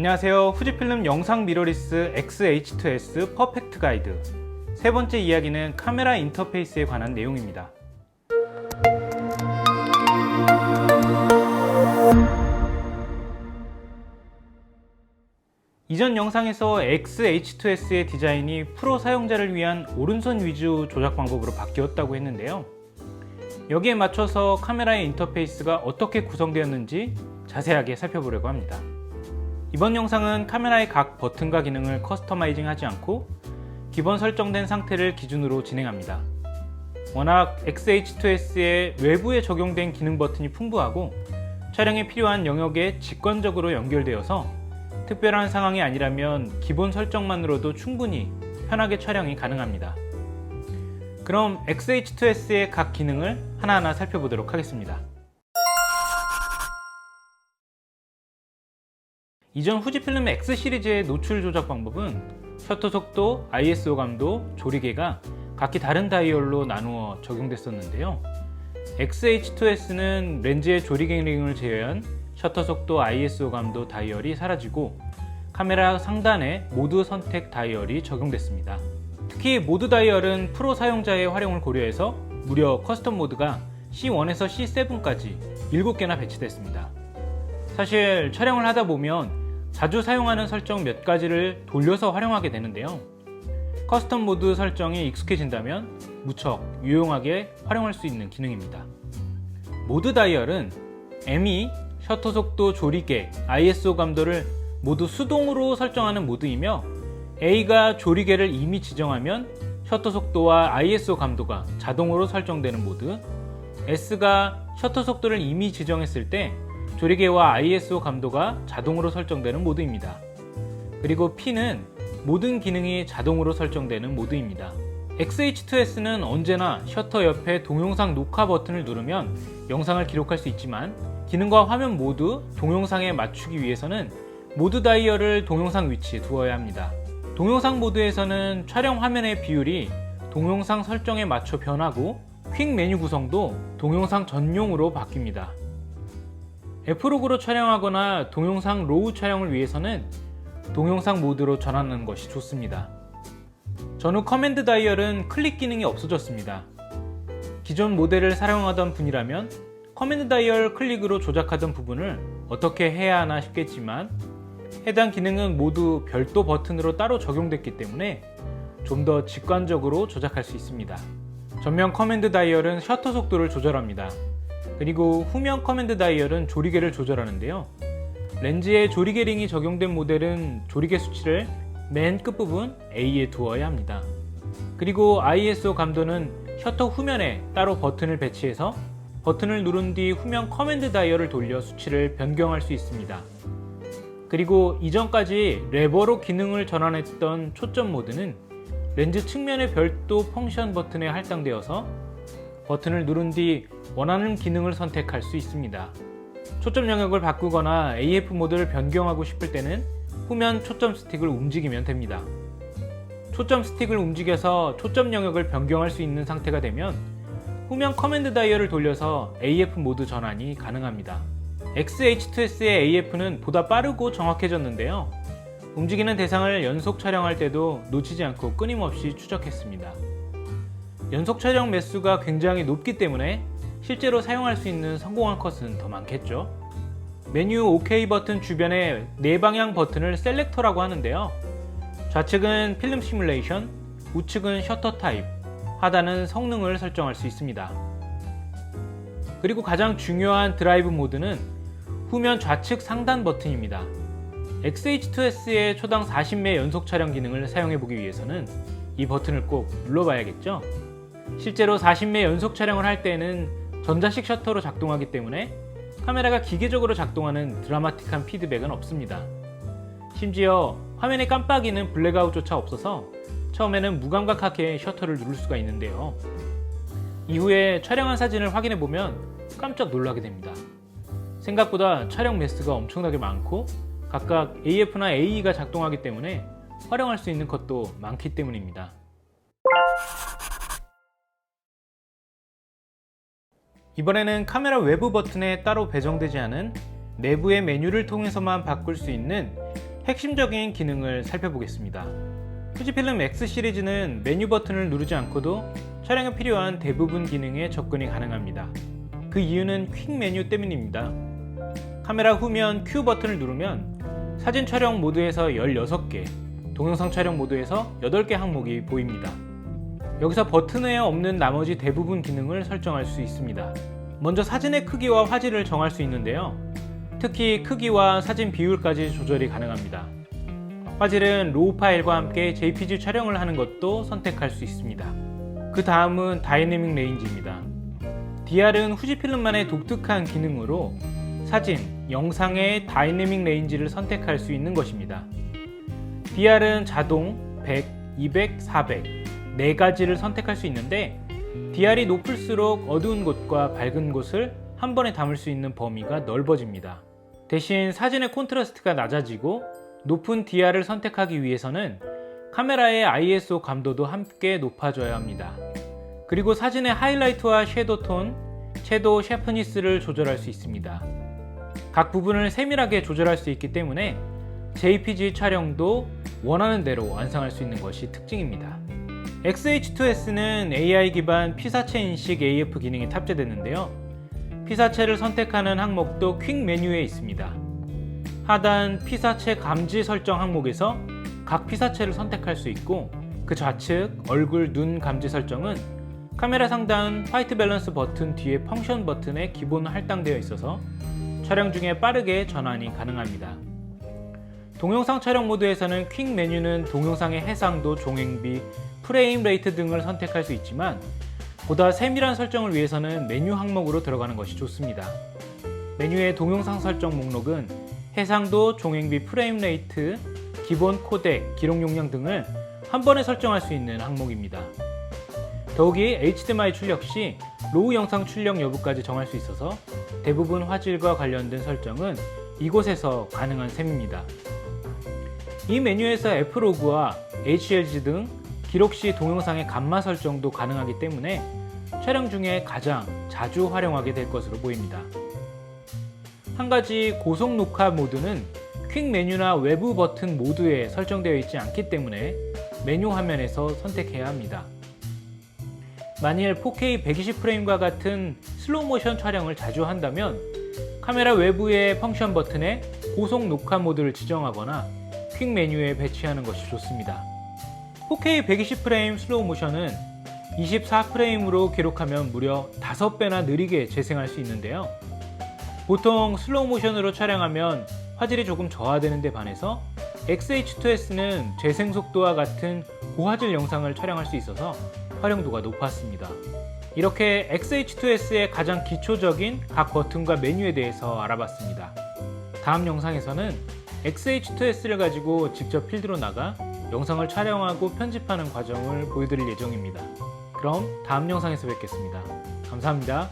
안녕하세요. 후지필름 영상 미러리스 X-H2S 퍼펙트 가이드. 세 번째 이야기는 카메라 인터페이스에 관한 내용입니다. 이전 영상에서 X-H2S의 디자인이 프로 사용자를 위한 오른손 위주 조작 방법으로 바뀌었다고 했는데요. 여기에 맞춰서 카메라의 인터페이스가 어떻게 구성되었는지 자세하게 살펴보려고 합니다. 이번 영상은 카메라의 각 버튼과 기능을 커스터마이징 하지 않고 기본 설정된 상태를 기준으로 진행합니다. 워낙 X-H2S의 외부에 적용된 기능 버튼이 풍부하고 촬영에 필요한 영역에 직관적으로 연결되어서 특별한 상황이 아니라면 기본 설정만으로도 충분히 편하게 촬영이 가능합니다. 그럼 X-H2S의 각 기능을 하나하나 살펴보도록 하겠습니다. 이전 후지필름 X 시리즈의 노출 조작 방법은 셔터 속도, ISO 감도, 조리개가 각기 다른 다이얼로 나누어 적용됐었는데요. X-H2S는 렌즈의 조리개 기능을 제외한 셔터 속도, ISO 감도 다이얼이 사라지고 카메라 상단에 모드 선택 다이얼이 적용됐습니다. 특히 모드 다이얼은 프로 사용자의 활용을 고려해서 무려 커스텀 모드가 C1에서 C7까지 7개나 배치됐습니다. 사실 촬영을 하다 보면 자주 사용하는 설정 몇 가지를 돌려서 활용하게 되는데요. 커스텀 모드 설정이 익숙해진다면 무척 유용하게 활용할 수 있는 기능입니다. 모드 다이얼은 M이 셔터 속도, 조리개, ISO 감도를 모두 수동으로 설정하는 모드이며 A가 조리개를 이미 지정하면 셔터 속도와 ISO 감도가 자동으로 설정되는 모드, S가 셔터 속도를 이미 지정했을 때 조리개와 ISO 감도가 자동으로 설정되는 모드입니다. 그리고 P는 모든 기능이 자동으로 설정되는 모드입니다. X-H2S는 언제나 셔터 옆에 동영상 녹화 버튼을 누르면 영상을 기록할 수 있지만 기능과 화면 모두 동영상에 맞추기 위해서는 모드 다이얼을 동영상 위치에 두어야 합니다. 동영상 모드에서는 촬영 화면의 비율이 동영상 설정에 맞춰 변하고 퀵 메뉴 구성도 동영상 전용으로 바뀝니다. F록으로 촬영하거나 동영상 로우 촬영을 위해서는 동영상 모드로 전환하는 것이 좋습니다. 전후 커맨드 다이얼은 클릭 기능이 없어졌습니다. 기존 모델을 사용하던 분이라면 커맨드 다이얼 클릭으로 조작하던 부분을 어떻게 해야 하나 싶겠지만 해당 기능은 모두 별도 버튼으로 따로 적용됐기 때문에 좀 더 직관적으로 조작할 수 있습니다. 전면 커맨드 다이얼은 셔터 속도를 조절합니다. 그리고 후면 커맨드 다이얼은 조리개를 조절하는데요. 렌즈에 조리개 링이 적용된 모델은 조리개 수치를 맨 끝부분 A에 두어야 합니다. 그리고 ISO 감도는 셔터 후면에 따로 버튼을 배치해서 버튼을 누른 뒤 후면 커맨드 다이얼을 돌려 수치를 변경할 수 있습니다. 그리고 이전까지 레버로 기능을 전환했던 초점 모드는 렌즈 측면의 별도 펑션 버튼에 할당되어서 버튼을 누른 뒤 원하는 기능을 선택할 수 있습니다. 초점 영역을 바꾸거나 AF 모드를 변경하고 싶을 때는 후면 초점 스틱을 움직이면 됩니다. 초점 스틱을 움직여서 초점 영역을 변경할 수 있는 상태가 되면 후면 커맨드 다이얼을 돌려서 AF 모드 전환이 가능합니다. X-H2S의 AF는 보다 빠르고 정확해졌는데요. 움직이는 대상을 연속 촬영할 때도 놓치지 않고 끊임없이 추적했습니다. 연속 촬영 매수가 굉장히 높기 때문에 실제로 사용할 수 있는 성공한 컷은 더 많겠죠. 메뉴 OK 버튼 주변에 4방향 버튼을 셀렉터라고 하는데요. 좌측은 필름 시뮬레이션, 우측은 셔터 타입, 하단은 성능을 설정할 수 있습니다. 그리고 가장 중요한 드라이브 모드는 후면 좌측 상단 버튼입니다. X-H2S의 초당 40매 연속 촬영 기능을 사용해보기 위해서는 이 버튼을 꼭 눌러봐야겠죠. 실제로 40매 연속 촬영을 할 때는 전자식 셔터로 작동하기 때문에 카메라가 기계적으로 작동하는 드라마틱한 피드백은 없습니다. 심지어 화면에 깜빡이는 블랙아웃조차 없어서 처음에는 무감각하게 셔터를 누를 수가 있는데요. 이후에 촬영한 사진을 확인해보면 깜짝 놀라게 됩니다. 생각보다 촬영 매스가 엄청나게 많고 각각 AF나 AE가 작동하기 때문에 활용할 수 있는 컷도 많기 때문입니다. 이번에는 카메라 외부 버튼에 따로 배정되지 않은 내부의 메뉴를 통해서만 바꿀 수 있는 핵심적인 기능을 살펴보겠습니다. 후지필름 X 시리즈는 메뉴 버튼을 누르지 않고도 촬영에 필요한 대부분 기능에 접근이 가능합니다. 그 이유는 퀵 메뉴 때문입니다. 카메라 후면 Q 버튼을 누르면 사진 촬영 모드에서 16개, 동영상 촬영 모드에서 8개 항목이 보입니다. 여기서 버튼 외에 없는 나머지 대부분 기능을 설정할 수 있습니다. 먼저 사진의 크기와 화질을 정할 수 있는데요. 특히 크기와 사진 비율까지 조절이 가능합니다. 화질은 로우 파일과 함께 JPG 촬영을 하는 것도 선택할 수 있습니다. 그 다음은 다이내믹 레인지입니다. DR은 후지필름만의 독특한 기능으로 사진, 영상의 다이내믹 레인지를 선택할 수 있는 것입니다. DR은 자동, 100, 200, 400, 4가지를 선택할 수 있는데 DR이 높을수록 어두운 곳과 밝은 곳을 한 번에 담을 수 있는 범위가 넓어집니다. 대신 사진의 콘트라스트가 낮아지고 높은 DR을 선택하기 위해서는 카메라의 ISO 감도도 함께 높아져야 합니다. 그리고 사진의 하이라이트와 섀도우 톤, 섀도우 샤프니스를 조절할 수 있습니다. 각 부분을 세밀하게 조절할 수 있기 때문에 JPG 촬영도 원하는 대로 완성할 수 있는 것이 특징입니다. XH2S는 AI 기반 피사체 인식 AF 기능이 탑재됐는데요. 피사체를 선택하는 항목도 퀵 메뉴에 있습니다. 하단 피사체 감지 설정 항목에서 각 피사체를 선택할 수 있고 그 좌측 얼굴, 눈 감지 설정은 카메라 상단 화이트 밸런스 버튼 뒤에 펑션 버튼에 기본 할당되어 있어서 촬영 중에 빠르게 전환이 가능합니다. 동영상 촬영 모드에서는 퀵 메뉴는 동영상의 해상도, 종횡비, 프레임 레이트 등을 선택할 수 있지만 보다 세밀한 설정을 위해서는 메뉴 항목으로 들어가는 것이 좋습니다. 메뉴의 동영상 설정 목록은 해상도, 종횡비, 프레임 레이트, 기본 코덱, 기록 용량 등을 한 번에 설정할 수 있는 항목입니다. 더욱이 HDMI 출력 시 로우 영상 출력 여부까지 정할 수 있어서 대부분 화질과 관련된 설정은 이곳에서 가능한 셈입니다. 이 메뉴에서 F로그와 HLG 등 기록 시 동영상의 감마 설정도 가능하기 때문에 촬영 중에 가장 자주 활용하게 될 것으로 보입니다. 한 가지 고속 녹화 모드는 퀵 메뉴나 외부 버튼 모두에 설정되어 있지 않기 때문에 메뉴 화면에서 선택해야 합니다. 만일 4K 120프레임과 같은 슬로우 모션 촬영을 자주 한다면 카메라 외부의 펑션 버튼에 고속 녹화 모드를 지정하거나 퀵 메뉴에 배치하는 것이 좋습니다. 4K 120프레임 슬로우 모션은 24프레임으로 기록하면 무려 5배나 느리게 재생할 수 있는데요. 보통 슬로우 모션으로 촬영하면 화질이 조금 저하되는 데 반해서 XH2S는 재생 속도와 같은 고화질 영상을 촬영할 수 있어서 활용도가 높았습니다. 이렇게 XH2S의 가장 기초적인 각 버튼과 메뉴에 대해서 알아봤습니다. 다음 영상에서는 XH2S를 가지고 직접 필드로 나가 영상을 촬영하고 편집하는 과정을 보여드릴 예정입니다. 그럼 다음 영상에서 뵙겠습니다. 감사합니다.